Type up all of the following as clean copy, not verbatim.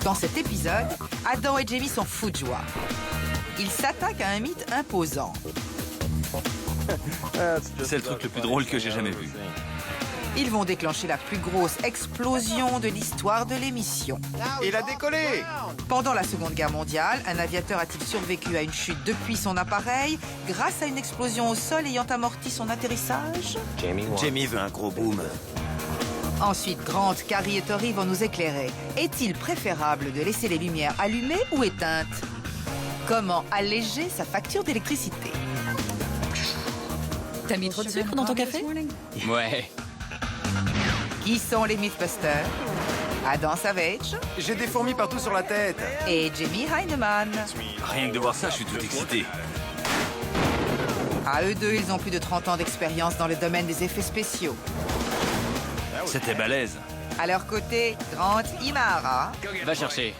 Dans cet épisode, Adam et Jamie sont fous de joie. Ils s'attaquent à un mythe imposant. C'est le truc le plus drôle que j'ai jamais vu. Ils vont déclencher la plus grosse explosion de l'histoire de l'émission. Il a décollé! Pendant la Seconde Guerre mondiale, un aviateur a-t-il survécu à une chute depuis son appareil grâce à une explosion au sol ayant amorti son atterrissage? Jamie veut un gros boom. Ensuite, Grant, Carrie et Tori vont nous éclairer. Est-il préférable de laisser les lumières allumées ou éteintes? Comment alléger sa facture d'électricité? T'as mis trop de sucre dans ton café? Ouais. Qui sont les Mythbusters? Adam Savage J'ai des fourmis partout sur la tête. et Jamie Heineman. Rien que de voir ça, je suis tout excité. À eux deux, ils ont plus de 30 ans d'expérience dans le domaine des effets spéciaux. C'était balèze. À leur côté, Grant Imahara, Va chercher.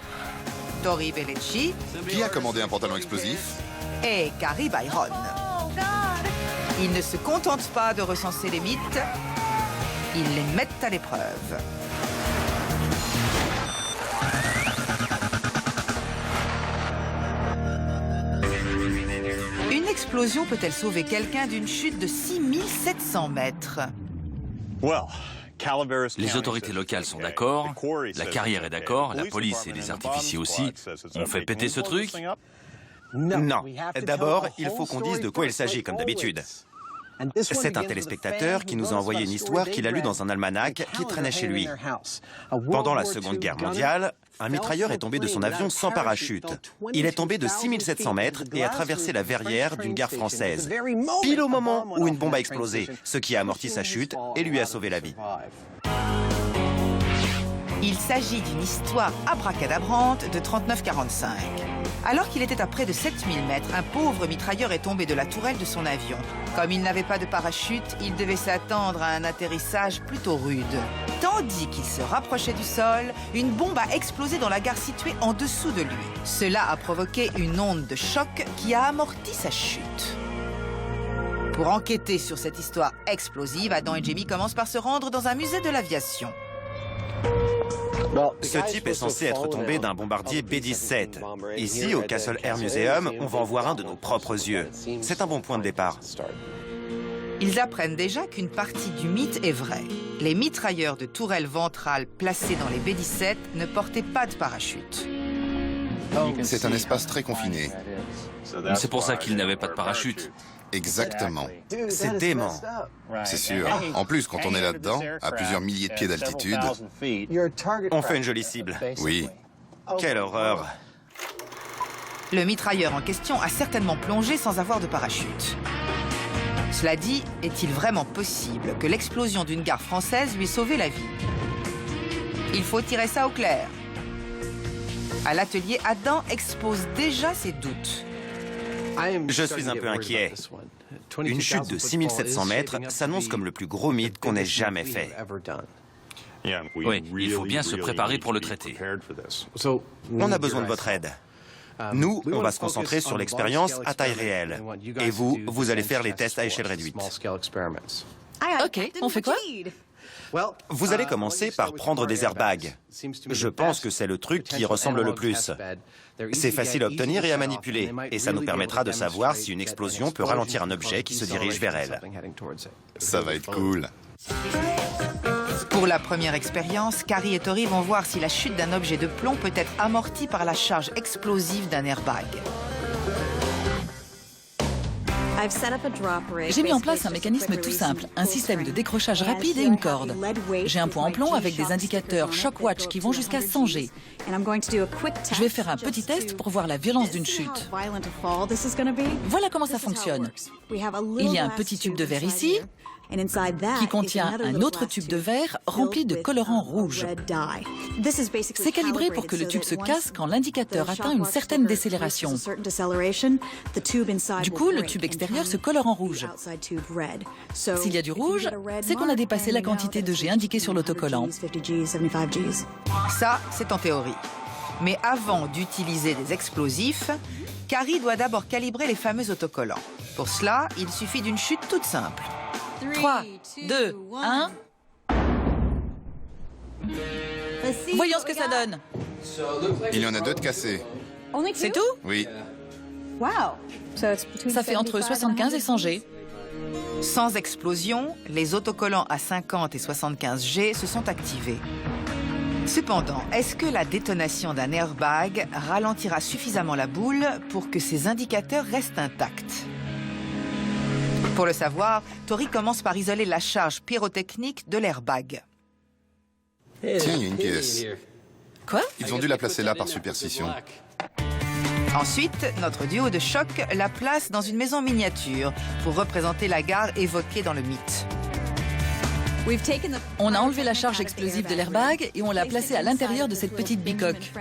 Tori Bellecci Qui a commandé un pantalon explosif? et Carrie Byron. Ils ne se contentent pas de recenser les mythes, ils les mettent à l'épreuve. Une explosion peut-elle sauver quelqu'un d'une chute de 6700 mètres? Les autorités locales sont d'accord, la carrière est d'accord, la police et les artificiers aussi. On fait péter ce truc? Non. D'abord, il faut qu'on dise de quoi il s'agit, comme d'habitude. C'est un téléspectateur qui nous a envoyé une histoire qu'il a lue dans un almanach qui traînait chez lui. Pendant la Seconde Guerre mondiale, un mitrailleur est tombé de son avion sans parachute. Il est tombé de 6700 mètres et a traversé la verrière d'une gare française, pile au moment où une bombe a explosé, ce qui a amorti sa chute et lui a sauvé la vie. Il s'agit d'une histoire abracadabrante de 39-45. Alors qu'il était à près de 7000 mètres, un pauvre mitrailleur est tombé de la tourelle de son avion. Comme il n'avait pas de parachute, il devait s'attendre à un atterrissage plutôt rude. Tandis qu'il se rapprochait du sol, une bombe a explosé dans la gare située en dessous de lui. Cela a provoqué une onde de choc qui a amorti sa chute. Pour enquêter sur cette histoire explosive, Adam et Jamie commencent par se rendre dans un musée de l'aviation. Ce type est censé être tombé d'un bombardier B-17. Ici, au Castle Air Museum, on va en voir un de nos propres yeux. C'est un bon point de départ. Ils apprennent déjà qu'une partie du mythe est vraie. Les mitrailleurs de tourelle ventrale placés dans les B-17 ne portaient pas de parachute. C'est un espace très confiné. C'est pour ça qu'il n'avait pas de parachute. Exactement. C'est dément. C'est sûr. En plus, quand on est là-dedans, à plusieurs milliers de pieds d'altitude, On fait une jolie cible. oui. Quelle horreur. Le mitrailleur en question a certainement plongé sans avoir de parachute. Cela dit, est-il vraiment possible que l'explosion d'une gare française lui ait sauvé la vie? Il faut tirer ça au clair. À l'atelier, Adam expose déjà ses doutes. Je suis un peu inquiet. Une chute de 6700 mètres s'annonce comme le plus gros mythe qu'on ait jamais fait. Oui, il faut bien se préparer pour le traiter. On a besoin de votre aide. Nous, on va se concentrer sur l'expérience à taille réelle. Et vous, vous allez faire les tests à échelle réduite. Ok, on fait quoi? Vous allez commencer par prendre des airbags. Je pense que c'est le truc qui ressemble le plus. C'est facile à obtenir et à manipuler, et ça nous permettra de savoir si une explosion peut ralentir un objet qui se dirige vers elle. Ça va être cool. Pour la première expérience, Carrie et Tori vont voir si la chute d'un objet de plomb peut être amortie par la charge explosive d'un airbag. J'ai mis en place un mécanisme tout simple, un système de décrochage rapide et une corde. J'ai un point en plomb avec des indicateurs Shockwatch qui vont jusqu'à 100 G. Je vais faire un petit test pour voir la violence d'une chute. Voilà comment ça fonctionne. Il y a un petit tube de verre ici, qui contient un autre tube de verre rempli de colorant rouge. C'est calibré pour que le tube se casse quand l'indicateur atteint une certaine décélération. Du coup, le tube extérieur se colore en rouge. S'il y a du rouge, c'est qu'on a dépassé la quantité de G indiquée sur l'autocollant. Ça, c'est en théorie. Mais avant d'utiliser des explosifs, Carrie doit d'abord calibrer les fameux autocollants. Pour cela, il suffit d'une chute toute simple. 3, 2, 1... Voyons ce que ça donne. Il y en a 2 de cassés. C'est tout? Oui. Ça fait entre 75 et 100 G. Sans explosion, les autocollants à 50 et 75 G se sont activés. Cependant, est-ce que la détonation d'un airbag ralentira suffisamment la boule pour que ses indicateurs restent intacts? Pour le savoir, Tori commence par isoler la charge pyrotechnique de l'airbag. Tiens, il y a une pièce. Quoi? Ils ont dû la placer là par superstition. Ensuite, notre duo de choc la place dans une maison miniature pour représenter la gare évoquée dans le mythe. On a enlevé la charge explosive de l'airbag et on l'a placée à l'intérieur de cette petite bicoque.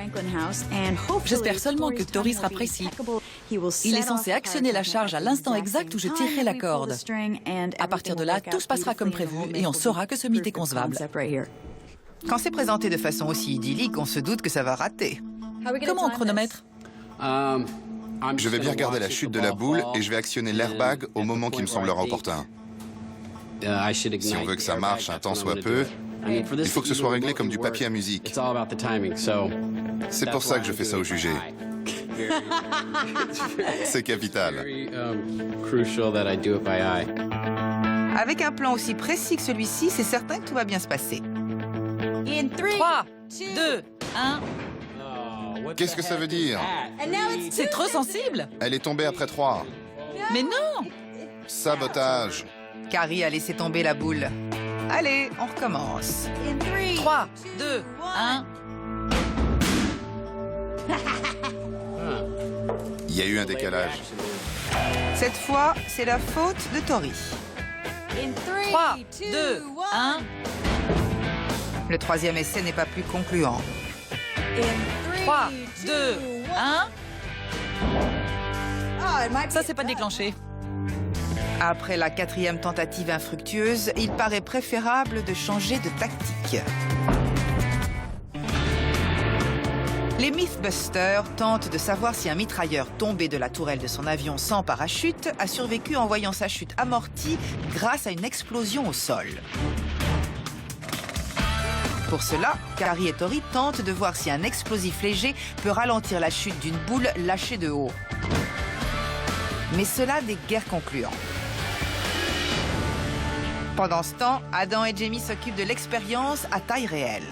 J'espère seulement que Tori sera précis. Il est censé actionner la charge à l'instant exact où je tirerai la corde. À partir de là, tout se passera comme prévu et on saura que ce mythe est concevable. Quand c'est présenté de façon aussi idyllique, on se doute que ça va rater. Comment on chronomètre? Je vais bien regarder la chute de la boule et je vais actionner l'airbag au moment qui me semblera opportun. Si on veut que ça marche un temps soit peu, il faut que ce soit réglé comme du papier à musique. C'est pour ça que je fais ça au jugé. C'est capital. Avec un plan aussi précis que celui-ci, c'est certain que tout va bien se passer. 3, 2, 1... Qu'est-ce que ça veut dire? C'est trop sensible. Elle est tombée après 3. Mais non! Sabotage. Carrie a laissé tomber la boule. Allez, on recommence. 3, 2, 1... Il y a eu un décalage. Cette fois, c'est la faute de Tori. 3, 2, 1... Le troisième essai n'est pas plus concluant. 3, 2, 1... Ça, c'est pas déclenché. Après la 4e tentative infructueuse, il paraît préférable de changer de tactique. Les Mythbusters tentent de savoir si un mitrailleur tombé de la tourelle de son avion sans parachute a survécu en voyant sa chute amortie grâce à une explosion au sol. Pour cela, Carrie et Tori tentent de voir si un explosif léger peut ralentir la chute d'une boule lâchée de haut. Mais cela n'est guère concluant. Pendant ce temps, Adam et Jamie s'occupent de l'expérience à taille réelle.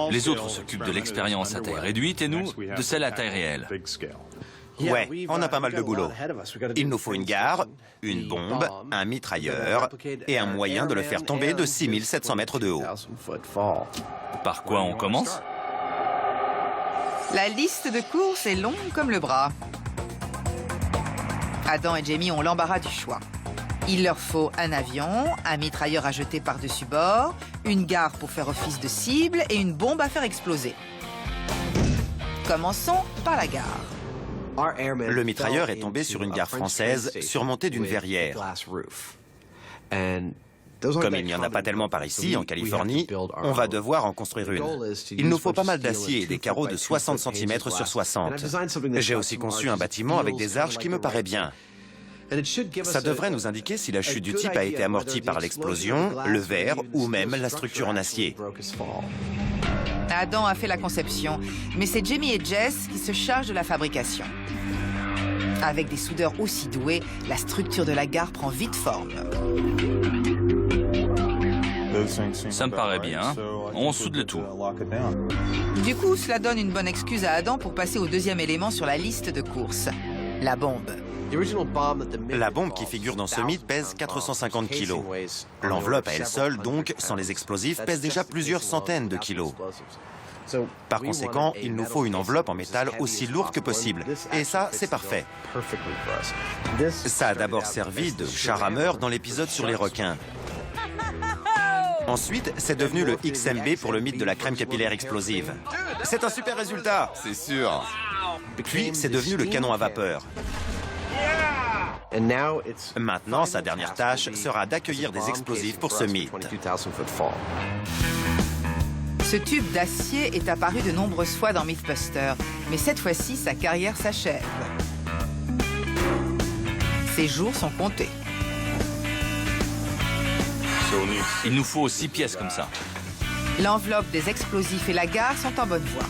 Les autres s'occupent de l'expérience à taille réduite et nous, de celle à taille réelle. Ouais, on a pas mal de boulot. Il nous faut une gare, une bombe, un mitrailleur et un moyen de le faire tomber de 6700 mètres de haut. Par quoi on commence? La liste de courses est longue comme le bras. Adam et Jamie ont l'embarras du choix. Il leur faut un avion, un mitrailleur à jeter par-dessus bord, une gare pour faire office de cible et une bombe à faire exploser. Commençons par la gare. Le mitrailleur est tombé sur une gare française surmontée d'une verrière. Comme il n'y en a pas tellement par ici, en Californie, on va devoir en construire une. Il nous faut pas mal d'acier et des carreaux de 60 cm sur 60. J'ai aussi conçu un bâtiment avec des arches qui me paraît bien. Ça devrait nous indiquer si la chute du type a été amortie par l'explosion, le verre ou même la structure en acier. Adam a fait la conception, mais c'est Jamie et Jess qui se chargent de la fabrication. Avec des soudeurs aussi doués, la structure de la gare prend vite forme. Ça me paraît bien. On soude le tout. Du coup, cela donne une bonne excuse à Adam pour passer au deuxième élément sur la liste de courses, la bombe. La bombe qui figure dans ce mythe pèse 450 kilos. L'enveloppe à elle seule, donc, sans les explosifs, pèse déjà plusieurs centaines de kilos. Par conséquent, il nous faut une enveloppe en métal aussi lourde que possible. Et ça, c'est parfait. Ça a d'abord servi de char rameur dans l'épisode sur les requins. Ensuite, c'est devenu le XMB pour le mythe de la crème capillaire explosive. C'est un super résultat! C'est sûr. Puis, c'est devenu le canon à vapeur. Maintenant, sa dernière tâche sera d'accueillir des explosifs pour ce mythe. Ce tube d'acier est apparu de nombreuses fois dans Mythbusters, mais cette fois-ci, sa carrière s'achève. Ses jours sont comptés. Il nous faut 6 pièces comme ça. L'enveloppe des explosifs et la gare sont en bonne voie.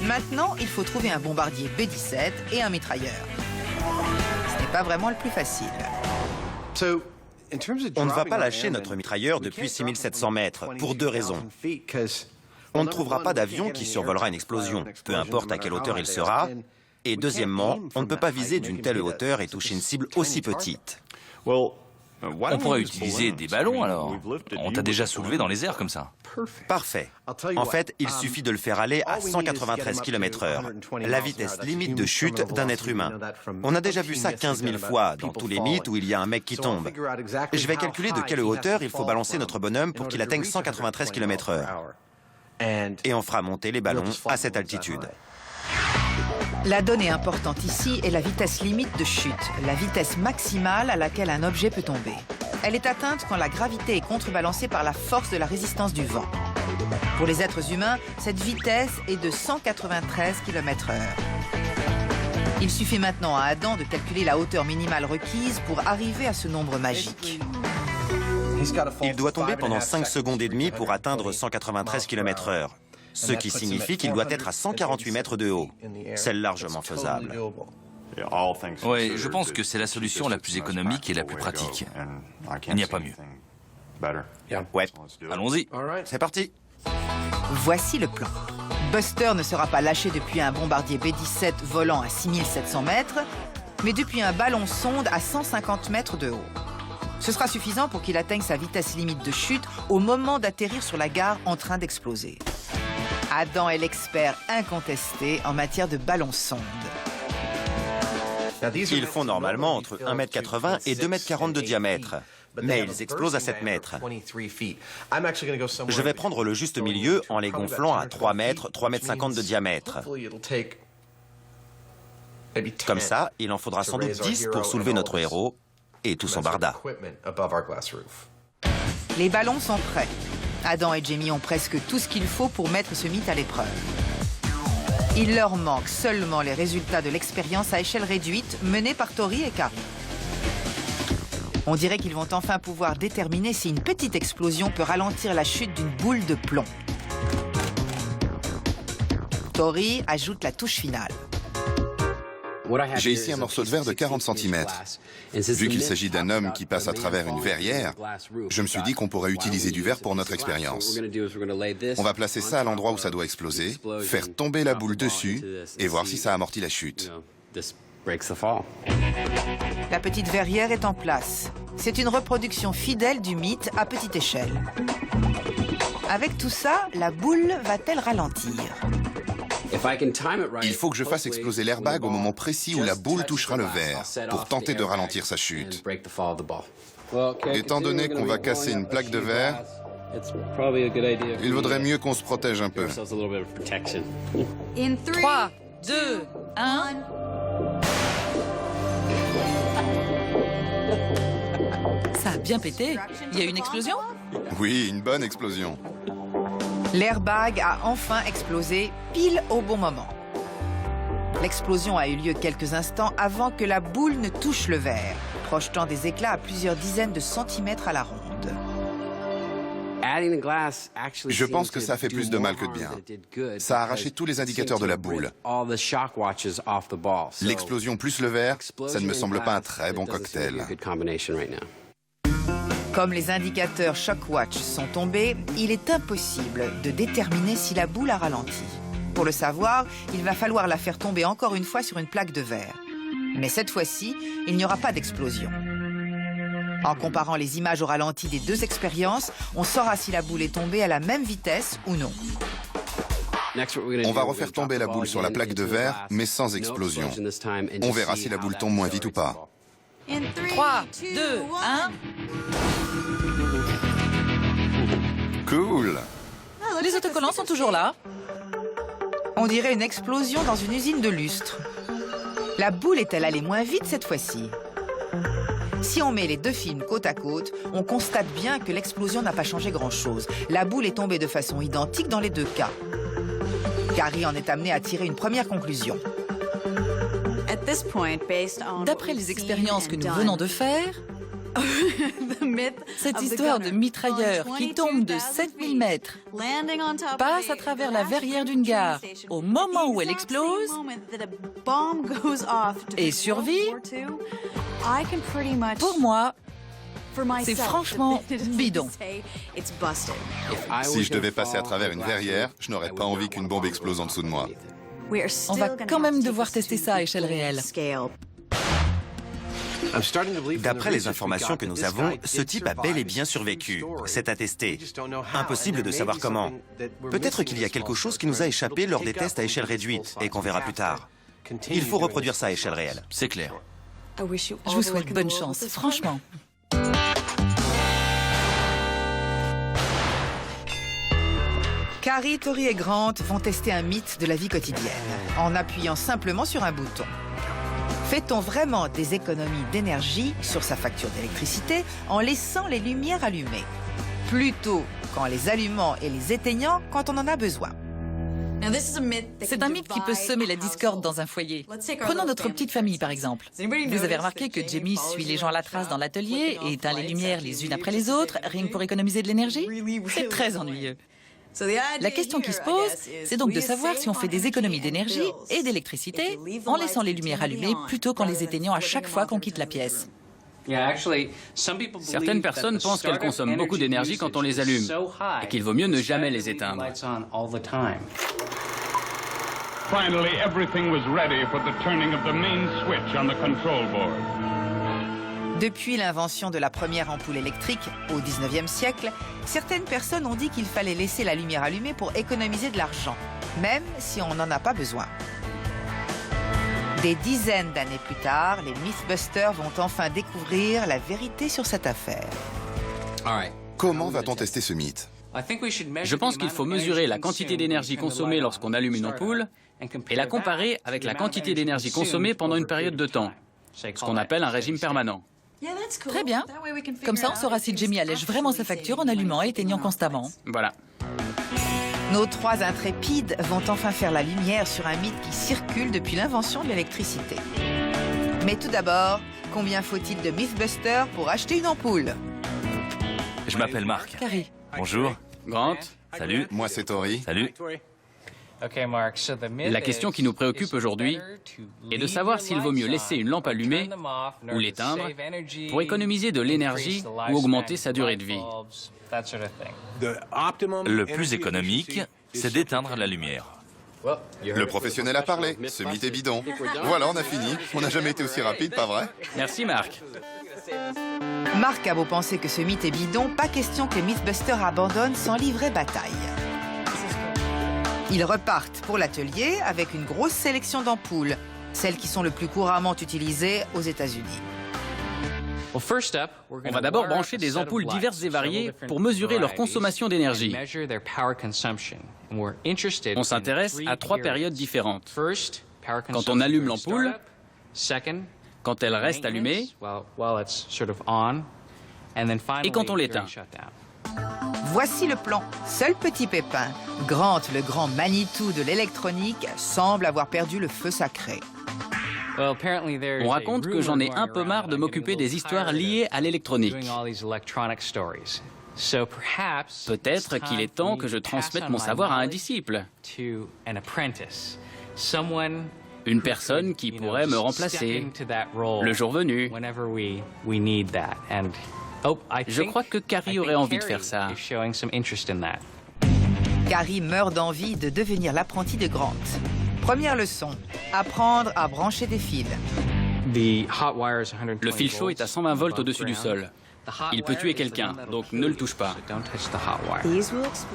Maintenant, il faut trouver un bombardier B-17 et un mitrailleur. Ce n'est pas vraiment le plus facile. On ne va pas lâcher notre mitrailleur depuis 6700 mètres, pour deux raisons. On ne trouvera pas d'avion qui survolera une explosion, peu importe à quelle hauteur il sera. Et deuxièmement, on ne peut pas viser d'une telle hauteur et toucher une cible aussi petite. On pourrait utiliser des ballons alors. On t'a déjà soulevé dans les airs comme ça. Parfait. En fait, il suffit de le faire aller à 193 km/h, la vitesse limite de chute d'un être humain. On a déjà vu ça 15 000 fois dans tous les mythes où il y a un mec qui tombe. Je vais calculer de quelle hauteur il faut balancer notre bonhomme pour qu'il atteigne 193 km/h. Et on fera monter les ballons à cette altitude. La donnée importante ici est la vitesse limite de chute, la vitesse maximale à laquelle un objet peut tomber. Elle est atteinte quand la gravité est contrebalancée par la force de la résistance du vent. Pour les êtres humains, cette vitesse est de 193 km/h. Il suffit maintenant à Adam de calculer la hauteur minimale requise pour arriver à ce nombre magique. Il doit tomber pendant 5 secondes et demie pour atteindre 193 km/h. Ce qui signifie qu'il doit être à 148 mètres de haut. C'est largement faisable. Oui, je pense que c'est la solution la plus économique et la plus pratique. Il n'y a pas mieux. Ouais, Allons-y. c'est parti. Voici le plan. Buster ne sera pas lâché depuis un bombardier B-17 volant à 6700 mètres, mais depuis un ballon sonde à 150 mètres de haut. Ce sera suffisant pour qu'il atteigne sa vitesse limite de chute au moment d'atterrir sur la gare en train d'exploser. Adam est l'expert incontesté en matière de ballons-sondes. Ils font normalement entre 1,80 m et 2,40 m de diamètre. Mais ils explosent à 7 mètres. Je vais prendre le juste milieu en les gonflant à 3 mètres, 3,50 m de diamètre. Comme ça, il en faudra sans doute 10 pour soulever notre héros et tout son barda. Les ballons sont prêts. Adam et Jamie ont presque tout ce qu'il faut pour mettre ce mythe à l'épreuve. Il leur manque seulement les résultats de l'expérience à échelle réduite menée par Tori et Carrie. On dirait qu'ils vont enfin pouvoir déterminer si une petite explosion peut ralentir la chute d'une boule de plomb. Tori ajoute la touche finale. J'ai ici un morceau de verre de 40 cm. Vu qu'il s'agit d'un homme qui passe à travers une verrière, je me suis dit qu'on pourrait utiliser du verre pour notre expérience. On va placer ça à l'endroit où ça doit exploser, faire tomber la boule dessus et voir si ça amortit la chute. La petite verrière est en place. C'est une reproduction fidèle du mythe à petite échelle. Avec tout ça, la boule va-t-elle ralentir ? Il faut que je fasse exploser l'airbag au moment précis où la boule touchera le verre, pour tenter de ralentir sa chute. Étant donné qu'on va casser une plaque de verre, il vaudrait mieux qu'on se protège un peu. 3, 2, 1... Ça a bien pété. Il y a eu une explosion ? Oui, une bonne explosion. L'airbag a enfin explosé pile au bon moment. L'explosion a eu lieu quelques instants avant que la boule ne touche le verre, projetant des éclats à plusieurs dizaines de centimètres à la ronde. Je pense que ça fait plus de mal que de bien. Ça a arraché tous les indicateurs de la boule. L'explosion plus le verre, ça ne me semble pas un très bon cocktail. Comme les indicateurs Shockwatch sont tombés, il est impossible de déterminer si la boule a ralenti. Pour le savoir, il va falloir la faire tomber encore une fois sur une plaque de verre. Mais cette fois-ci, il n'y aura pas d'explosion. En comparant les images au ralenti des deux expériences, on saura si la boule est tombée à la même vitesse ou non. On va refaire tomber la boule sur la plaque de verre, mais sans explosion. On verra si la boule tombe moins vite ou pas. 3, 2, 1... Cool! Les autocollants sont toujours là. On dirait une explosion dans une usine de lustre. La boule est-elle allée moins vite cette fois-ci ? Si on met les deux films côte à côte, on constate bien que l'explosion n'a pas changé grand-chose. La boule est tombée de façon identique dans les deux cas. Carrie en est amenée à tirer une première conclusion. D'après les expériences que nous venons de faire, Cette histoire de mitrailleur qui tombe de 7000 mètres passe à travers la verrière d'une gare au moment où elle explose et survit, pour moi, c'est franchement bidon. Si je devais passer à travers une verrière, je n'aurais pas envie qu'une bombe explose en dessous de moi. On va quand même devoir tester ça à échelle réelle. D'après les informations que nous avons, ce type a bel et bien survécu. C'est attesté. Impossible de savoir comment. Peut-être qu'il y a quelque chose qui nous a échappé lors des tests à échelle réduite et qu'on verra plus tard. Il faut reproduire ça à échelle réelle. C'est clair. Je vous souhaite bonne chance, franchement. Carrie, Tori et Grant vont tester un mythe de la vie quotidienne en appuyant simplement sur un bouton. Fait-on vraiment des économies d'énergie sur sa facture d'électricité en laissant les lumières allumées, plutôt qu'en les allumant et les éteignant quand on en a besoin? C'est un mythe qui peut semer la discorde dans un foyer. Prenons notre petite famille, par exemple. Vous avez remarqué que Jamie suit les gens à la trace dans l'atelier et éteint les lumières les unes après les autres, rien que pour économiser de l'énergie? C'est très ennuyeux. La question qui se pose, c'est donc de savoir si on fait des économies d'énergie et d'électricité en laissant les lumières allumées plutôt qu'en les éteignant à chaque fois qu'on quitte la pièce. Certaines personnes pensent qu'elles consomment beaucoup d'énergie quand on les allume et qu'il vaut mieux ne jamais les éteindre. Finally, everything was ready for the turning of the main switch on the control board. Depuis l'invention de la première ampoule électrique, au 19e siècle, certaines personnes ont dit qu'il fallait laisser la lumière allumée pour économiser de l'argent, même si on n'en a pas besoin. Des dizaines d'années plus tard, les Mythbusters vont enfin découvrir la vérité sur cette affaire. Comment va-t-on tester ce mythe? Je pense qu'il faut mesurer la quantité d'énergie consommée lorsqu'on allume une ampoule et la comparer avec la quantité d'énergie consommée pendant une période de temps, ce qu'on appelle un régime permanent. Très bien. Comme ça, on saura si Jamie allège vraiment sa facture en allumant et éteignant constamment. Voilà. Nos trois intrépides vont enfin faire la lumière sur un mythe qui circule depuis l'invention de l'électricité. Mais tout d'abord, combien faut-il de Mythbusters pour acheter une ampoule? Je m'appelle Marc. Carrie. Bonjour. Grant. Salut. Moi, c'est Tori. Salut. La question qui nous préoccupe aujourd'hui est de savoir s'il vaut mieux laisser une lampe allumée ou l'éteindre pour économiser de l'énergie ou augmenter sa durée de vie. Le plus économique, c'est d'éteindre la lumière. Le professionnel a parlé. Ce mythe est bidon. Voilà, on a fini. On n'a jamais été aussi rapide, pas vrai? Merci Marc. Marc a beau penser que ce mythe est bidon, pas question que les Mythbusters abandonnent sans livrer bataille. Ils repartent pour l'atelier avec une grosse sélection d'ampoules, celles qui sont le plus couramment utilisées aux États-Unis. On va d'abord brancher des ampoules diverses et variées pour mesurer leur consommation d'énergie. On s'intéresse à 3 périodes différentes. Quand on allume l'ampoule, quand elle reste allumée, et quand on l'éteint. Voici le plan. Seul petit pépin, Grant, le grand Manitou de l'électronique, semble avoir perdu le feu sacré. On raconte que j'en ai un peu marre de m'occuper des histoires liées à l'électronique. Peut-être qu'il est temps que je transmette mon savoir à un disciple. Une personne qui pourrait me remplacer le jour venu. Je crois que Carrie aurait envie de faire ça. Carrie meurt d'envie de devenir l'apprenti de Grant. Première leçon, apprendre à brancher des fils. Le fil chaud est à 120 volts au-dessus du sol. Il peut tuer quelqu'un, donc ne le touche pas.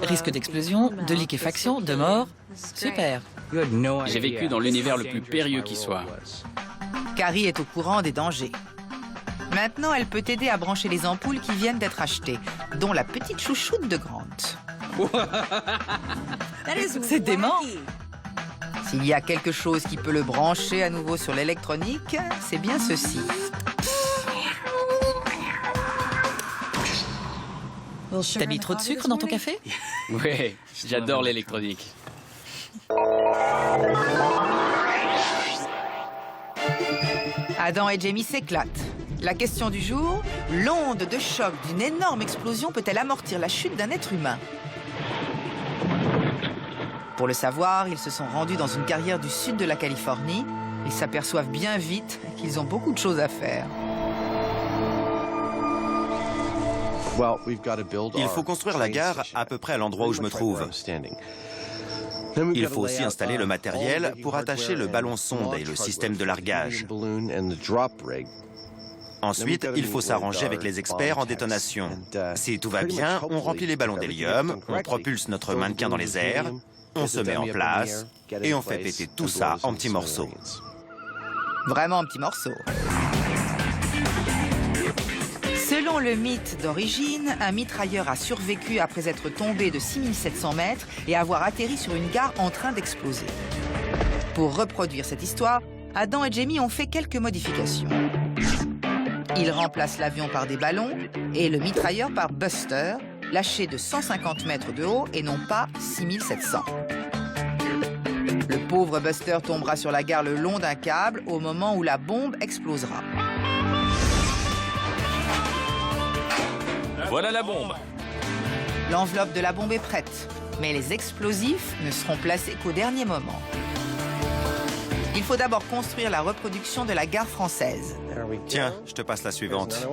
Risque d'explosion, de liquéfaction, de mort. Super. J'ai vécu dans l'univers le plus périlleux qui soit. Carrie est au courant des dangers. Maintenant, elle peut aider à brancher les ampoules qui viennent d'être achetées, dont la petite chouchoute de Grant. C'est dément. S'il y a quelque chose qui peut le brancher à nouveau sur l'électronique, c'est bien ceci. T'as mis trop de sucre dans ton café? Oui, j'adore l'électronique. Adam et Jamie s'éclatent. La question du jour, l'onde de choc d'une énorme explosion peut-elle amortir la chute d'un être humain? Pour le savoir, ils se sont rendus dans une carrière du sud de la Californie. Ils s'aperçoivent bien vite qu'ils ont beaucoup de choses à faire. Il faut construire la gare à peu près à l'endroit où je me trouve. Il faut aussi installer le matériel pour attacher le ballon sonde et le système de largage. Ensuite, il faut s'arranger avec les experts en détonation. Si tout va bien, on remplit les ballons d'hélium, on propulse notre mannequin dans les airs, on se met en place et on fait péter tout ça en petits morceaux. Vraiment en petits morceaux. Selon le mythe d'origine, un mitrailleur a survécu après être tombé de 6700 mètres et avoir atterri sur une gare en train d'exploser. Pour reproduire cette histoire, Adam et Jamie ont fait quelques modifications. Ils remplacent l'avion par des ballons et le mitrailleur par Buster, lâché de 150 mètres de haut et non pas 6700. Le pauvre Buster tombera sur la gare le long d'un câble au moment où la bombe explosera. Voilà la bombe. L'enveloppe de la bombe est prête, mais les explosifs ne seront placés qu'au dernier moment. Il faut d'abord construire la reproduction de la gare française. Tiens, je te passe la suivante.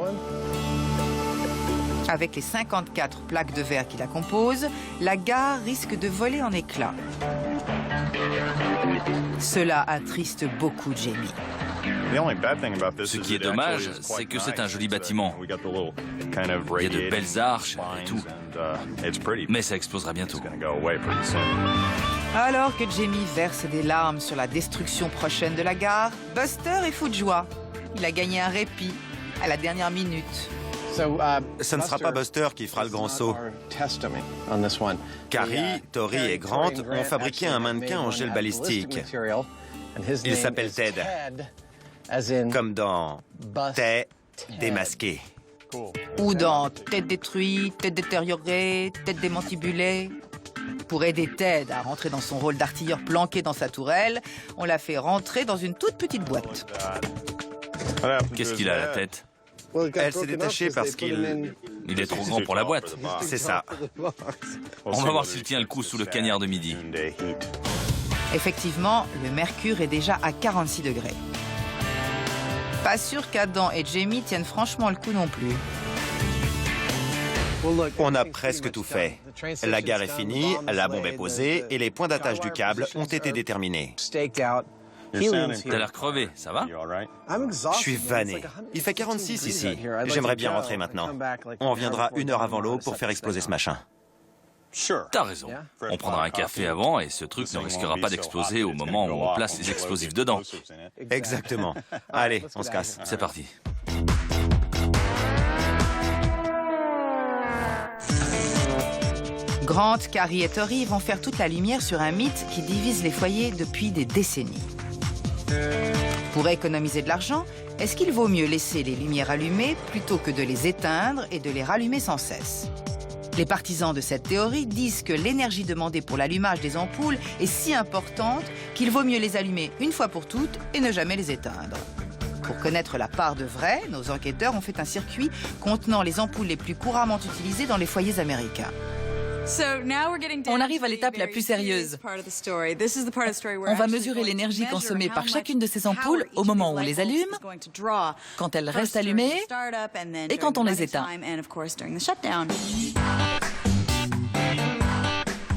Avec les 54 plaques de verre qui la composent, la gare risque de voler en éclats. Cela attriste beaucoup Jamie. Ce qui est dommage, c'est que c'est un joli bâtiment. Il y a de belles arches et tout. Mais ça explosera bientôt. Alors que Jamie verse des larmes sur la destruction prochaine de la gare, Buster est fou de joie. Il a gagné un répit à la dernière minute. Ce ne sera pas Buster qui fera le grand saut. Carrie, Tori et Grant ont fabriqué un mannequin en gel balistique. Il s'appelle Ted, comme dans Tête démasquée. Ou dans Tête détruite, Tête détériorée, Tête démantibulée. Pour aider Ted à rentrer dans son rôle d'artilleur planqué dans sa tourelle, on l'a fait rentrer dans une toute petite boîte. Qu'est-ce qu'il a à la tête? Elle s'est détachée parce qu'il... Il est trop grand pour la boîte. C'est ça. On va voir s'il tient le coup sous le cagnard de midi. Effectivement, le mercure est déjà à 46 degrés. Pas sûr qu'Adam et Jamie tiennent franchement le coup non plus. On a presque tout fait. La gare est finie, la bombe est posée et les points d'attache du câble ont été déterminés. T'as l'air crevé, ça va? Je suis vanné. Il fait 46 ici. J'aimerais bien rentrer maintenant. On reviendra 1 heure avant l'eau pour faire exploser ce machin. T'as raison. On prendra un café avant et ce truc ne risquera pas d'exploser au moment où on place les explosifs dedans. Exactement. Allez, on se casse. C'est parti. Grant, Carrie et Tori vont faire toute la lumière sur un mythe qui divise les foyers depuis des décennies. Pour économiser de l'argent, est-ce qu'il vaut mieux laisser les lumières allumées plutôt que de les éteindre et de les rallumer sans cesse? Les partisans de cette théorie disent que l'énergie demandée pour l'allumage des ampoules est si importante qu'il vaut mieux les allumer une fois pour toutes et ne jamais les éteindre. Pour connaître la part de vrai, nos enquêteurs ont fait un circuit contenant les ampoules les plus couramment utilisées dans les foyers américains. On arrive à l'étape la plus sérieuse. On va mesurer l'énergie consommée par chacune de ces ampoules au moment où on les allume, quand elles restent allumées et quand on les éteint.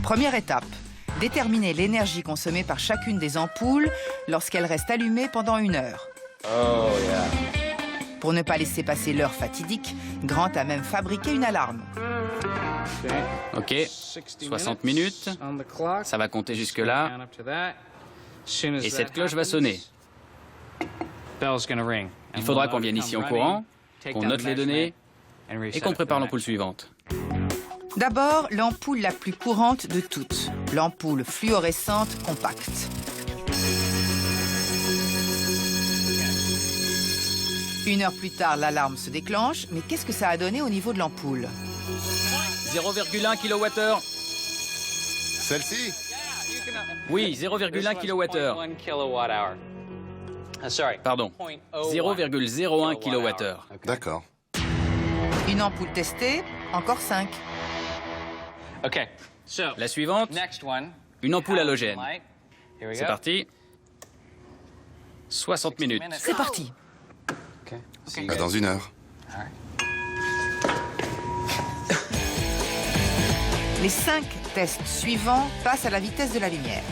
Première étape, déterminer l'énergie consommée par chacune des ampoules lorsqu'elles restent allumées pendant 1 heure. Pour ne pas laisser passer l'heure fatidique, Grant a même fabriqué une alarme. Ok, 60 minutes, ça va compter jusque-là, et cette cloche va sonner. Il faudra qu'on vienne ici en courant, qu'on note les données et qu'on prépare l'ampoule suivante. D'abord, l'ampoule la plus courante de toutes, l'ampoule fluorescente compacte. Une heure plus tard, l'alarme se déclenche, mais qu'est-ce que ça a donné au niveau de l'ampoule? 0,1 kWh. Celle-ci? Oui, 0,1 kWh. Pardon, 0,01 kWh. D'accord. Une ampoule testée, encore 5. La suivante, une ampoule halogène. C'est parti. 60 minutes. C'est parti. À dans 1 heure. Les 5 tests suivants passent à la vitesse de la lumière.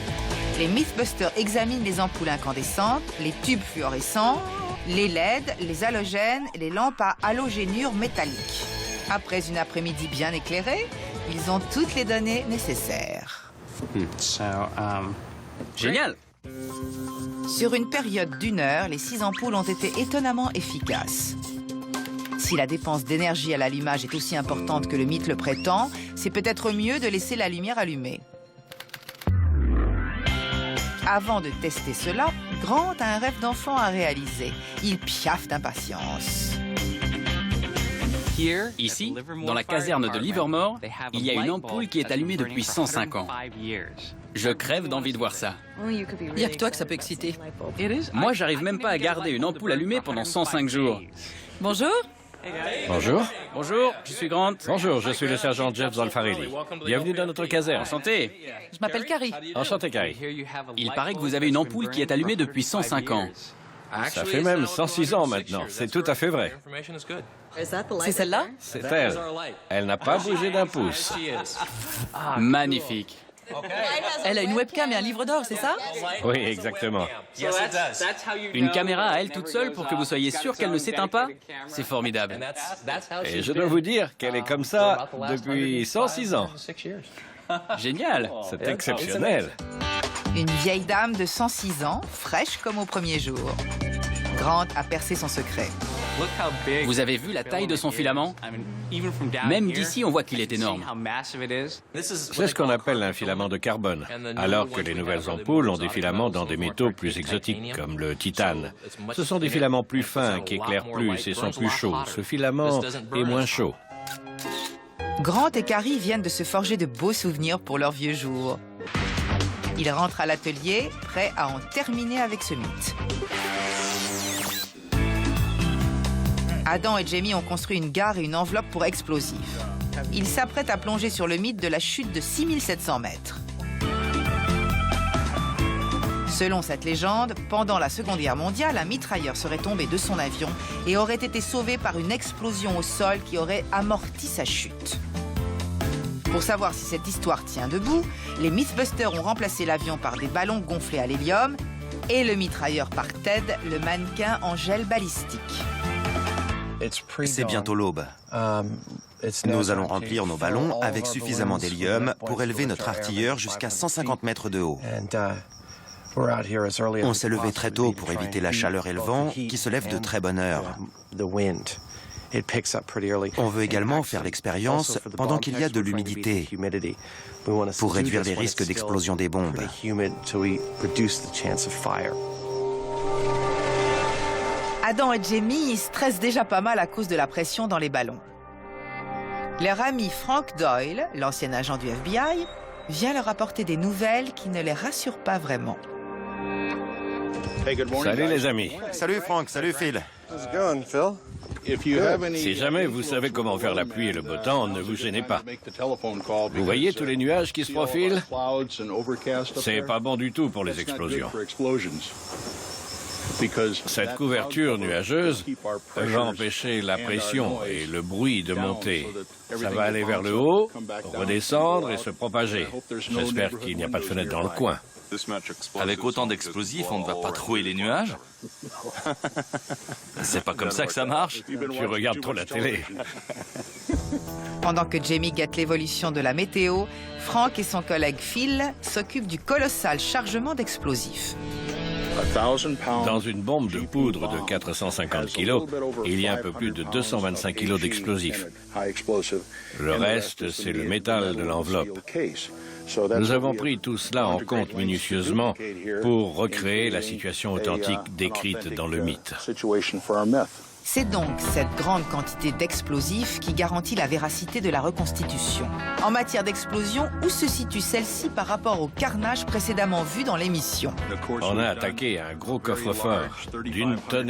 Les Mythbusters examinent les ampoules incandescentes, les tubes fluorescents, les LED, les halogènes et les lampes à halogénure métallique. Après une après-midi bien éclairée, ils ont toutes les données nécessaires. Génial. Sur une période d'1 heure, les 6 ampoules ont été étonnamment efficaces. Si la dépense d'énergie à l'allumage est aussi importante que le mythe le prétend, c'est peut-être mieux de laisser la lumière allumée. Avant de tester cela, Grant a un rêve d'enfant à réaliser. Il piaffe d'impatience. Ici, dans la caserne de Livermore, il y a une ampoule qui est allumée depuis 105 ans. Je crève d'envie de voir ça. Il n'y a que toi que ça peut exciter. Moi, j'arrive même pas à garder une ampoule allumée pendant 105 jours. Bonjour. Bonjour. Bonjour, je suis Grant. Bonjour, je suis le sergent Jeff Zolfarelli. Bienvenue dans notre caserne. Enchanté. Je m'appelle Carrie. Enchanté, Carrie. Il paraît que vous avez une ampoule qui est allumée depuis 105 ans. Ça fait même 106 ans maintenant. C'est tout à fait vrai. C'est celle-là? C'est elle. Elle n'a pas bougé d'un pouce. Magnifique. Elle a une webcam et un livre d'or, c'est ça? Oui, exactement. Une caméra à elle toute seule pour que vous soyez sûr qu'elle ne s'éteint pas? C'est formidable. Et je dois vous dire qu'elle est comme ça depuis 106 ans. Génial. C'est exceptionnel. Une vieille dame de 106 ans, fraîche comme au premier jour. Grant a percé son secret. Vous avez vu la taille de son filament? Même d'ici, on voit qu'il est énorme. C'est ce qu'on appelle un filament de carbone, alors que les nouvelles ampoules ont des filaments dans des métaux plus exotiques, comme le titane. Ce sont des filaments plus fins, qui éclairent plus et sont plus chauds. Ce filament est moins chaud. Grant et Carrie viennent de se forger de beaux souvenirs pour leurs vieux jours. Ils rentrent à l'atelier, prêts à en terminer avec ce mythe. Adam et Jamie ont construit une gare et une enveloppe pour explosifs. Ils s'apprêtent à plonger sur le mythe de la chute de 6700 mètres. Selon cette légende, pendant la Seconde Guerre mondiale, un mitrailleur serait tombé de son avion et aurait été sauvé par une explosion au sol qui aurait amorti sa chute. Pour savoir si cette histoire tient debout, les Mythbusters ont remplacé l'avion par des ballons gonflés à l'hélium et le mitrailleur par Ted, le mannequin en gel balistique. C'est bientôt l'aube. Nous allons remplir nos ballons avec suffisamment d'hélium pour élever notre artilleur jusqu'à 150 mètres de haut. On s'est levé très tôt pour éviter la chaleur et le vent qui se lèvent de très bonne heure. On veut également faire l'expérience pendant qu'il y a de l'humidité pour réduire les risques d'explosion des bombes. Adam et Jamie stressent déjà pas mal à cause de la pression dans les ballons. Leur ami Frank Doyle, l'ancien agent du FBI, vient leur apporter des nouvelles qui ne les rassurent pas vraiment. Salut les amis. Salut Frank, salut Phil. Si jamais vous savez comment faire la pluie et le beau temps, ne vous gênez pas. Vous voyez tous les nuages qui se profilent? C'est pas bon du tout pour les explosions. Cette couverture nuageuse va empêcher la pression et le bruit de monter. Ça va aller vers le haut, redescendre et se propager. J'espère qu'il n'y a pas de fenêtre dans le coin. Avec autant d'explosifs, on ne va pas trouer les nuages? C'est pas comme ça que ça marche. Tu regardes trop la télé. Pendant que Jamie guette l'évolution de la météo, Frank et son collègue Phil s'occupent du colossal chargement d'explosifs. Dans une bombe de poudre de 450 kilos, il y a un peu plus de 225 kilos d'explosifs. Le reste, c'est le métal de l'enveloppe. Nous avons pris tout cela en compte minutieusement pour recréer la situation authentique décrite dans le mythe. C'est donc cette grande quantité d'explosifs qui garantit la véracité de la reconstitution. En matière d'explosion, où se situe celle-ci par rapport au carnage précédemment vu dans l'émission? On a attaqué un gros coffre-fort d'1,5 tonne.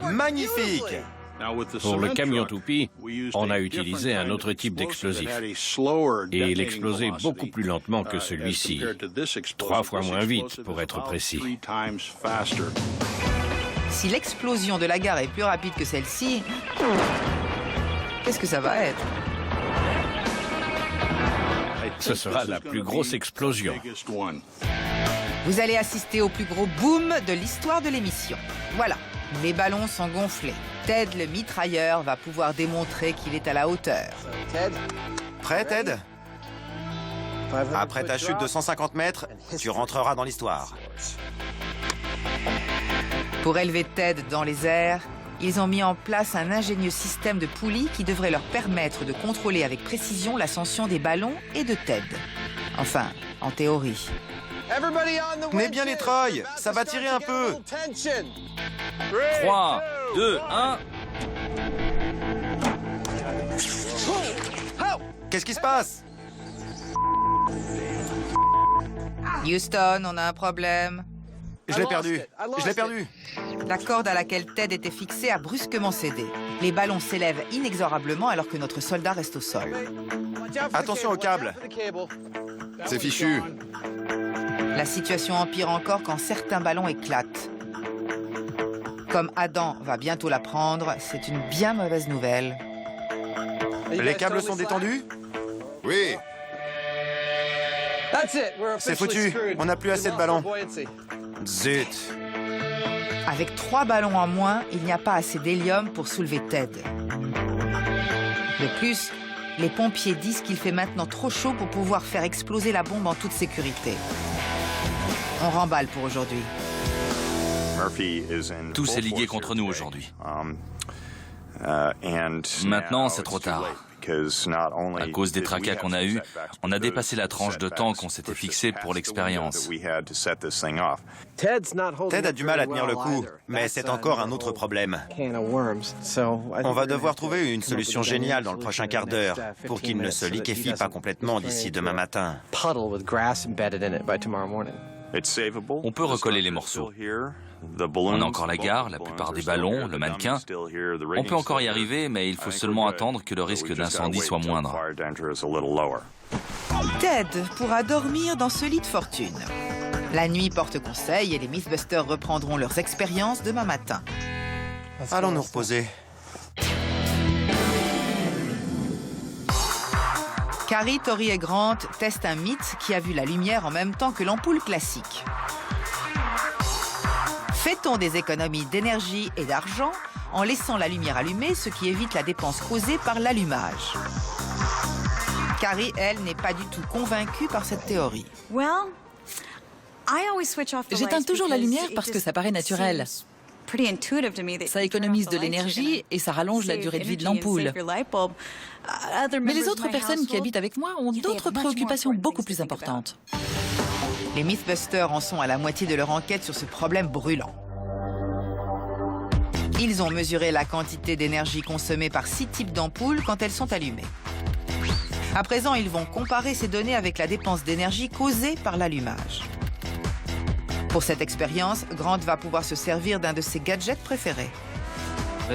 Magnifique! Pour le camion toupie, on a utilisé un autre type d'explosif. Et il explosait beaucoup plus lentement que celui-ci. 3 fois moins vite, pour être précis. Si l'explosion de la gare est plus rapide que celle-ci, qu'est-ce que ça va être? Ce sera la plus grosse explosion. Vous allez assister au plus gros boom de l'histoire de l'émission. Voilà, les ballons sont gonflés. Ted, le mitrailleur, va pouvoir démontrer qu'il est à la hauteur. Prêt, Ted? Après ta chute de 150 mètres, tu rentreras dans l'histoire. Pour élever Ted dans les airs, ils ont mis en place un ingénieux système de poulies qui devrait leur permettre de contrôler avec précision l'ascension des ballons et de Ted. Enfin, en théorie. Tenez bien les treuils, ça va tirer un peu. 3, 2, 1... Qu'est-ce qui se passe? Houston, on a un problème. Je l'ai perdu. Je l'ai perdu. La corde à laquelle Ted était fixé a brusquement cédé. Les ballons s'élèvent inexorablement alors que notre soldat reste au sol. Attention au câble. C'est fichu. La situation empire encore quand certains ballons éclatent. Comme Adam va bientôt l'apprendre, c'est une bien mauvaise nouvelle. Les câbles sont détendus? Oui. C'est foutu. On n'a plus assez de ballons. Zut. Avec 3 ballons en moins, il n'y a pas assez d'hélium pour soulever Ted. De plus, les pompiers disent qu'il fait maintenant trop chaud pour pouvoir faire exploser la bombe en toute sécurité. On remballe pour aujourd'hui. Tout s'est ligué contre nous aujourd'hui. Maintenant, c'est trop tard. À cause des tracas qu'on a eus, on a dépassé la tranche de temps qu'on s'était fixée pour l'expérience. Ted a du mal à tenir le coup, mais c'est encore un autre problème. On va devoir trouver une solution géniale dans le prochain quart d'heure pour qu'il ne se liquéfie pas complètement d'ici demain matin. On peut recoller les morceaux. On a encore la gare, la plupart des ballons, le mannequin. On peut encore y arriver, mais il faut seulement attendre que le risque d'incendie soit moindre. Ted pourra dormir dans ce lit de fortune. La nuit porte conseil et les Mythbusters reprendront leurs expériences demain matin. Allons nous reposer. Carrie, Tori et Grant testent un mythe qui a vu la lumière en même temps que l'ampoule classique. Fait-on des économies d'énergie et d'argent en laissant la lumière allumée, ce qui évite la dépense causée par l'allumage? Carrie, elle, n'est pas du tout convaincue par cette théorie. J'éteins toujours la lumière parce que ça paraît naturel. Ça économise de l'énergie et ça rallonge la durée de vie de l'ampoule. Mais les autres personnes qui habitent avec moi ont d'autres préoccupations beaucoup plus importantes. Les Mythbusters en sont à la moitié de leur enquête sur ce problème brûlant. Ils ont mesuré la quantité d'énergie consommée par 6 types d'ampoules quand elles sont allumées. À présent, ils vont comparer ces données avec la dépense d'énergie causée par l'allumage. Pour cette expérience, Grant va pouvoir se servir d'un de ses gadgets préférés.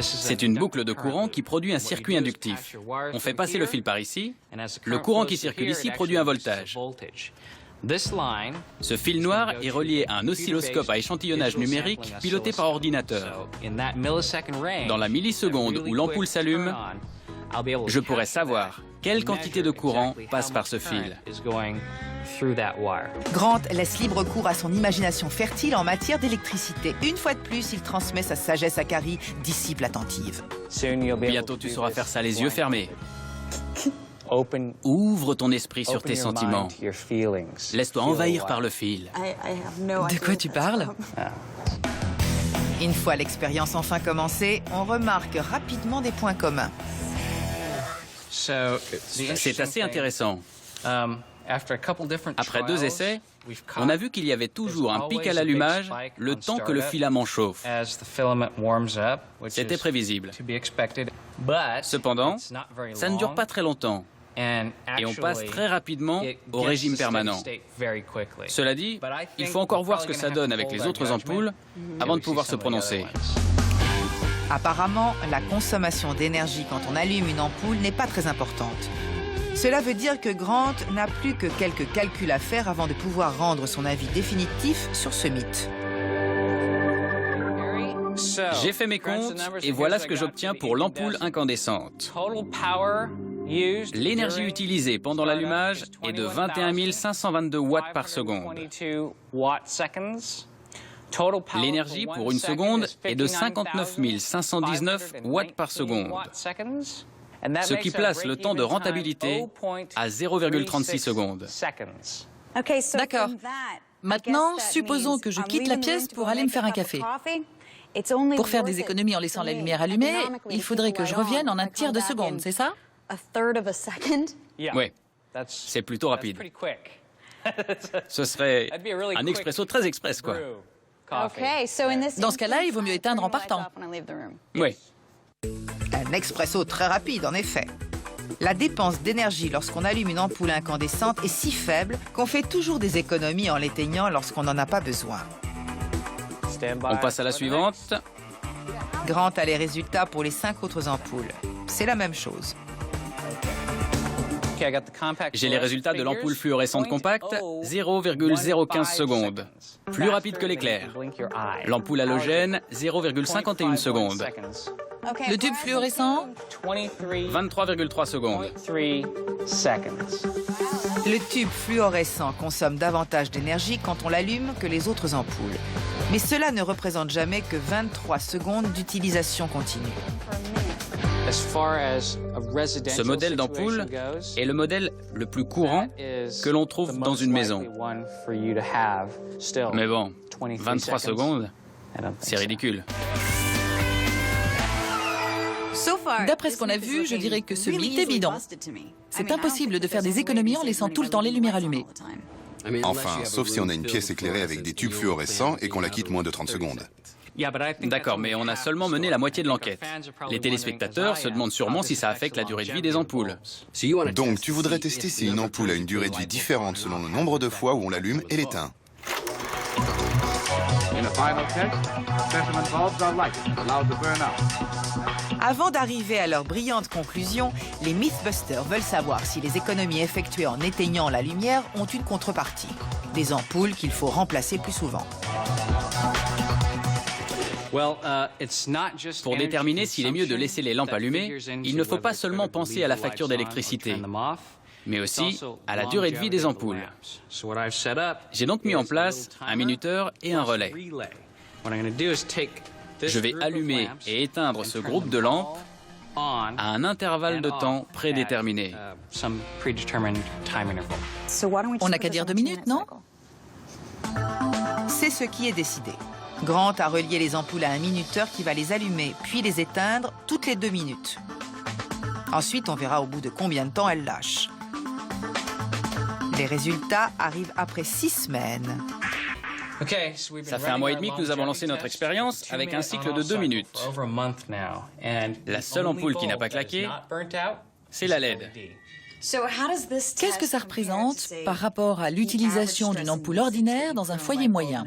C'est une boucle de courant qui produit un circuit inductif. On fait passer le fil par ici. Le courant qui circule ici produit un voltage. Ce fil noir est relié à un oscilloscope à échantillonnage numérique piloté par ordinateur. Dans la milliseconde où l'ampoule s'allume, je pourrais savoir quelle quantité de courant passe par ce fil. Grant laisse libre cours à son imagination fertile en matière d'électricité. Une fois de plus, il transmet sa sagesse à Carrie, disciple attentive. Bientôt, tu sauras faire ça les yeux fermés. Ouvre ton esprit sur tes sentiments. Laisse-toi envahir par le fil. De quoi tu parles? Une fois l'expérience enfin commencée, on remarque rapidement des points communs. C'est assez intéressant. Après 2 essais, on a vu qu'il y avait toujours un pic à l'allumage le temps que le filament chauffe. C'était prévisible. Cependant, ça ne dure pas très longtemps et on passe très rapidement au régime permanent. Cela dit, il faut encore voir ce que ça donne avec les autres ampoules avant de pouvoir se prononcer. Apparemment, la consommation d'énergie quand on allume une ampoule n'est pas très importante. Cela veut dire que Grant n'a plus que quelques calculs à faire avant de pouvoir rendre son avis définitif sur ce mythe. J'ai fait mes comptes et voilà ce que j'obtiens pour l'ampoule incandescente. L'énergie utilisée pendant l'allumage est de 21 522 watts par seconde. L'énergie pour une seconde est de 59 519 watts par seconde, ce qui place le temps de rentabilité à 0,36 secondes. D'accord. Maintenant, supposons que je quitte la pièce pour aller me faire un café. Pour faire des économies en laissant la lumière allumée, il faudrait que je revienne en un tiers de seconde, c'est ça? Oui, c'est plutôt rapide. Ce serait un expresso très express, quoi. Dans ce cas-là, il vaut mieux éteindre en partant. Oui. Un expresso très rapide, en effet. La dépense d'énergie lorsqu'on allume une ampoule incandescente est si faible qu'on fait toujours des économies en l'éteignant lorsqu'on n'en a pas besoin. On passe à la suivante. Grant a les résultats pour les 5 autres ampoules. C'est la même chose. J'ai les résultats de l'ampoule fluorescente compacte, 0,015 secondes. Plus rapide que l'éclair. L'ampoule halogène, 0,51 secondes. Le tube fluorescent? 23,3 secondes. Le tube fluorescent consomme davantage d'énergie quand on l'allume que les autres ampoules. Mais cela ne représente jamais que 23 secondes d'utilisation continue. Ce modèle d'ampoule est le modèle le plus courant que l'on trouve dans une maison. Mais bon, 23 secondes, c'est ridicule. D'après ce qu'on a vu, je dirais que ce mythe est bidon. C'est impossible de faire des économies en laissant tout le temps les lumières allumées. Enfin, sauf si on a une pièce éclairée avec des tubes fluorescents et qu'on la quitte moins de 30 secondes. D'accord, mais on a seulement mené la moitié de l'enquête. Les téléspectateurs se demandent sûrement si ça affecte la durée de vie des ampoules. Donc, tu voudrais tester si une ampoule a une durée de vie différente selon le nombre de fois où on l'allume et l'éteint. Avant d'arriver à leur brillante conclusion, les Mythbusters veulent savoir si les économies effectuées en éteignant la lumière ont une contrepartie. Des ampoules qu'il faut remplacer plus souvent. Pour déterminer s'il est mieux de laisser les lampes allumées, il ne faut pas seulement penser à la facture d'électricité, mais aussi à la durée de vie des ampoules. J'ai donc mis en place un minuteur et un relais. Je vais allumer et éteindre ce groupe de lampes à un intervalle de temps prédéterminé. On n'a qu'à dire 2 minutes, non? C'est ce qui est décidé. Grant a relié les ampoules à un minuteur qui va les allumer, puis les éteindre toutes les 2 minutes. Ensuite, on verra au bout de combien de temps elles lâchent. Les résultats arrivent après 6 semaines. Ça fait 1 mois et demi que nous avons lancé notre expérience avec un cycle de 2 minutes. La seule ampoule qui n'a pas claqué, c'est la LED. Qu'est-ce que ça représente par rapport à l'utilisation d'une ampoule ordinaire dans un foyer moyen?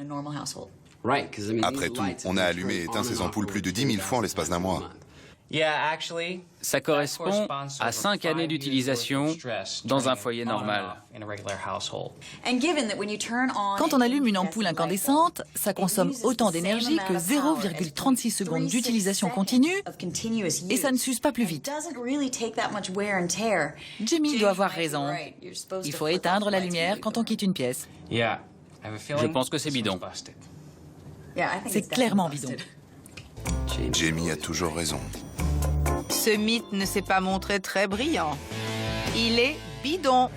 Après tout, on a allumé et éteint ces ampoules plus de 10 000 fois en l'espace d'un mois. Ça correspond à 5 années d'utilisation dans un foyer normal. Quand on allume une ampoule incandescente, ça consomme autant d'énergie que 0,36 secondes d'utilisation continue et ça ne s'use pas plus vite. Jimmy doit avoir raison. Il faut éteindre la lumière quand on quitte une pièce. Je pense que c'est bidon. C'est clairement bidon. Jamie a toujours raison. Ce mythe ne s'est pas montré très brillant. Il est bidon.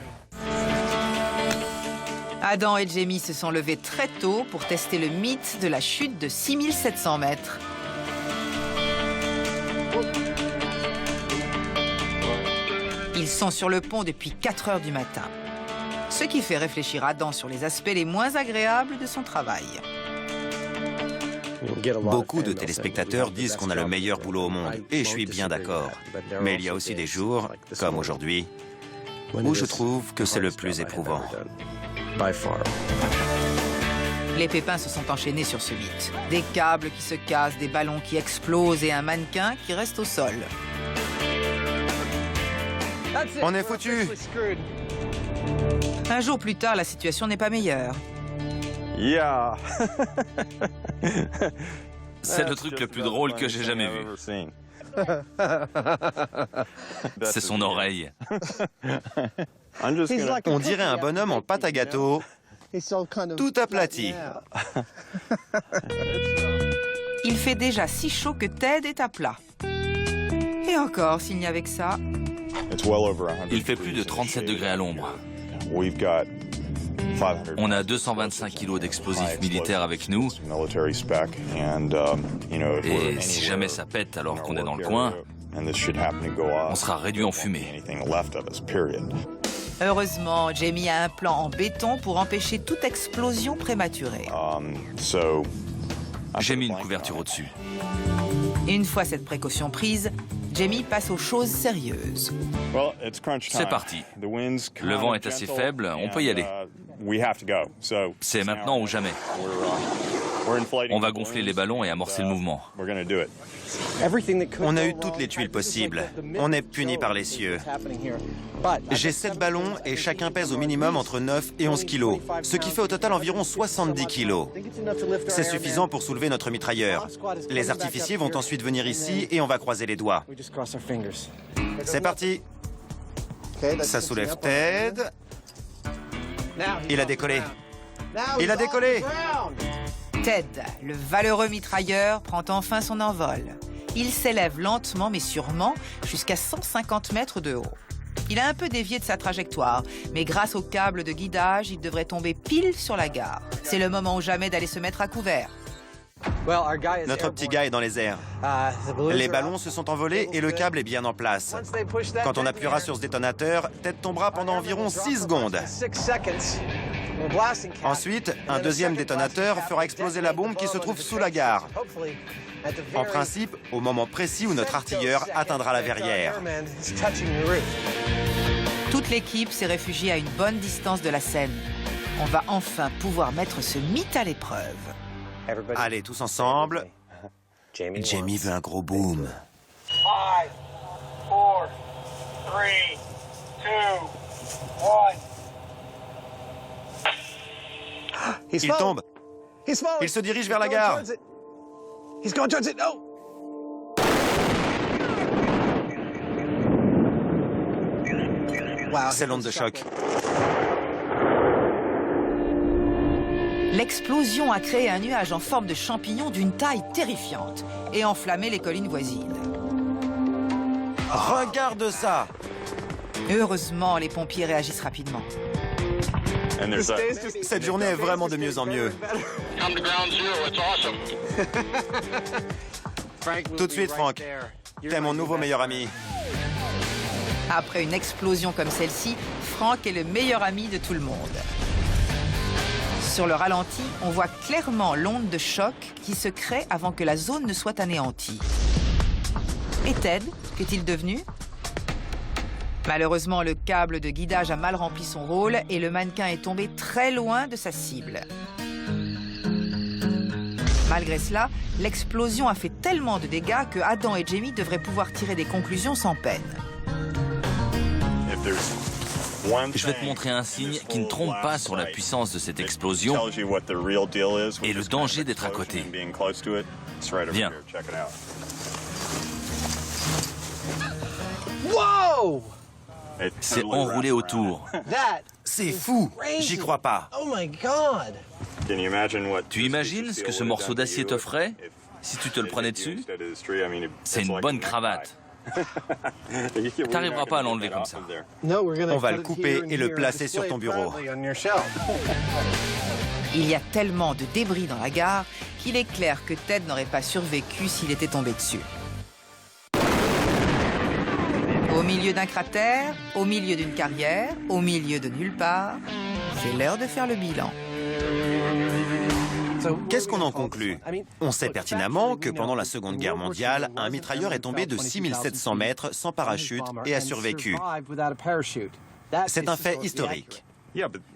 Adam et Jamie se sont levés très tôt pour tester le mythe de la chute de 6700 mètres. Ils Ils sont sur le pont depuis 4 heures du matin. Ce qui fait réfléchir Adam sur les aspects les moins agréables de son travail. Beaucoup de téléspectateurs disent qu'on a le meilleur boulot au monde, et je suis bien d'accord. Mais il y a aussi des jours, comme aujourd'hui, où je trouve que c'est le plus éprouvant. Les pépins se sont enchaînés sur ce mythe. Des câbles qui se cassent, des ballons qui explosent et un mannequin qui reste au sol. On est foutu. Un jour plus tard, la situation n'est pas meilleure. C'est le truc le plus drôle que j'ai jamais vu. C'est son oreille. On dirait un bonhomme en pâte à gâteau, tout aplati. Il fait déjà si chaud que Ted est à plat. Et encore, s'il n'y avait que ça... Il fait plus de 37 degrés à l'ombre. On a 225 kilos d'explosifs militaires avec nous. Et si jamais ça pète alors qu'on est dans le coin, on sera réduit en fumée. Heureusement, Jamie a un plan en béton pour empêcher toute explosion prématurée. J'ai mis une couverture au-dessus. Une fois cette précaution prise, Jamie passe aux choses sérieuses. C'est parti. Le vent est assez faible, on peut y aller. C'est maintenant ou jamais. On va gonfler les ballons et amorcer le mouvement. On a eu toutes les tuiles possibles. On est puni par les cieux. J'ai 7 ballons et chacun pèse au minimum entre 9 et 11 kilos, ce qui fait au total environ 70 kilos. C'est suffisant pour soulever notre mitrailleur. Les artificiers vont ensuite venir ici et on va croiser les doigts. C'est parti. Ça soulève Ted. Il a décollé. Il a décollé. Ted, le valeureux mitrailleur, prend enfin son envol. Il s'élève lentement mais sûrement jusqu'à 150 mètres de haut. Il a un peu dévié de sa trajectoire, mais grâce au câble de guidage, il devrait tomber pile sur la gare. C'est le moment ou jamais d'aller se mettre à couvert. Notre petit gars est dans les airs. Les ballons se sont envolés et le câble est bien en place. Quand on appuiera sur ce détonateur, Ted tombera pendant environ 6 secondes. Ensuite, un deuxième détonateur fera exploser la bombe qui se trouve sous la gare. En principe, au moment précis où notre artilleur atteindra la verrière. Toute l'équipe s'est réfugiée à une bonne distance de la scène. On va enfin pouvoir mettre ce mythe à l'épreuve. Allez, tous ensemble. Jamie veut un gros boom. 5, 4, 3, 2, 1. Il tombe. Il se dirige vers la gare. C'est l'onde de choc. L'explosion a créé un nuage en forme de champignon d'une taille terrifiante et enflammé les collines voisines. Regarde ça! Heureusement, les pompiers réagissent rapidement. Cette journée est vraiment de mieux en mieux. Tout de suite, Frank. T'es mon nouveau meilleur ami. Après une explosion comme celle-ci, Frank est le meilleur ami de tout le monde. Sur le ralenti, on voit clairement l'onde de choc qui se crée avant que la zone ne soit anéantie. Et Ted, qu'est-il devenu? Malheureusement, le câble de guidage a mal rempli son rôle et le mannequin est tombé très loin de sa cible. Malgré cela, l'explosion a fait tellement de dégâts que Adam et Jamie devraient pouvoir tirer des conclusions sans peine. Je vais te montrer un signe qui ne trompe pas sur la puissance de cette explosion et le danger d'être à côté. Viens. Wow! C'est enroulé autour. C'est fou! J'y crois pas. Oh my God! Tu imagines ce que ce morceau d'acier te ferait si tu te le prenais dessus? C'est une bonne cravate. T'arriveras pas à l'enlever comme ça. On va le couper et le placer sur ton bureau. Il y a tellement de débris dans la gare qu'il est clair que Ted n'aurait pas survécu s'il était tombé dessus. Au milieu d'un cratère, au milieu d'une carrière, au milieu de nulle part, c'est l'heure de faire le bilan. Qu'est-ce qu'on en conclut? On sait pertinemment que pendant la Seconde Guerre mondiale, un mitrailleur est tombé de 6700 mètres sans parachute et a survécu. C'est un fait historique.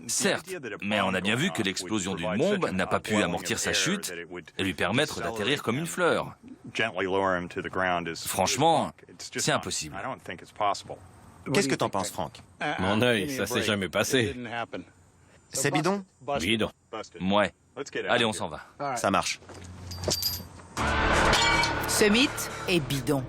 Certes, mais on a bien vu que l'explosion d'une bombe n'a pas pu amortir sa chute et lui permettre d'atterrir comme une fleur. Franchement, c'est impossible. Qu'est-ce que t'en penses, Franck? Mon œil, ça s'est jamais passé. C'est bidon? Bidon. Ouais. Allez, on s'en va. Ça marche. Ce mythe est bidon.